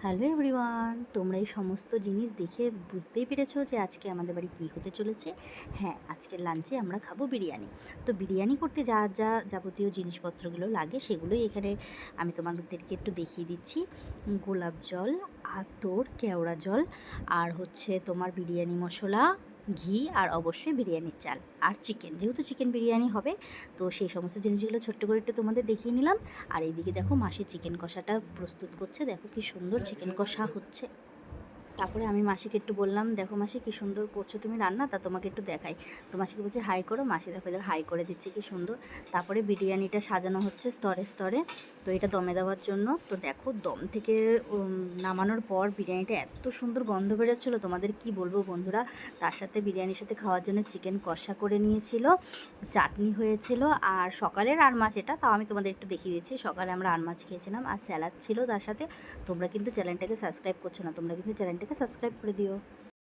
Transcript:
Hello everyone, তোমরা এই সমস্ত জিনিস দেখে বুঝতেই পেরেছো যে আজকে আমাদের বাড়ি কী হতে চলেছে। হ্যাঁ, আজকের লাঞ্চে আমরা খাবো বিরিয়ানি। তো বিরিয়ানি করতে যা যা যাবতীয় জিনিসপত্রগুলো লাগে সেগুলোই এখানে আমি তোমাদেরকে একটু দেখিয়ে দিচ্ছি। গোলাপ জল, আতর, কেওড়া জল, আর হচ্ছে তোমার বিরিয়ানি মশলা, ঘি, আর অবশ্যই বিরিয়ানির চাল আর চিকেন, যেহেতু চিকেন বিরিয়ানি হবে তো সেই সমস্ত জিনিসগুলো ছোট্ট করে একটু তোমাদের দেখিয়ে নিলাম। আর এইদিকে দেখো মাসি চিকেন কষাটা প্রস্তুত করছে, দেখো কি সুন্দর চিকেন কষা হচ্ছে। তারপরে আমি মাসিকে একটু বললাম, দেখো মাসি কী সুন্দর করছো তুমি রান্না, তা তোমাকে একটু দেখাই। তো মাসিকে বলছে হাই করো, মাসি দেখো এদের হাই করে দিচ্ছে কি সুন্দর। তারপরে বিরিয়ানিটা সাজানো হচ্ছে স্তরে স্তরে, তো এটা দমে দেওয়ার জন্য। তো দেখো দম থেকে নামানোর পর বিরিয়ানিটা এত সুন্দর গন্ধ বেরোচ্ছিলো, তোমাদের কি বলবো বন্ধুরা। তার সাথে বিরিয়ানির সাথে খাওয়ার জন্য চিকেন কষা করে নিয়েছিল, চাটনি হয়েছিল, আর সকালের আর মাছ, এটা তাও আমি তোমাদের একটু দেখিয়ে দিচ্ছি। সকালে আমরা আর মাছ খেয়েছিলাম আর স্যালাড ছিল তার সাথে। তোমরা কিন্তু চ্যানেলটাকে সাবস্ক্রাইব করছো না, তোমরা কিন্তু চ্যানেলটাকে সাবস্ক্রাইব করে দিও।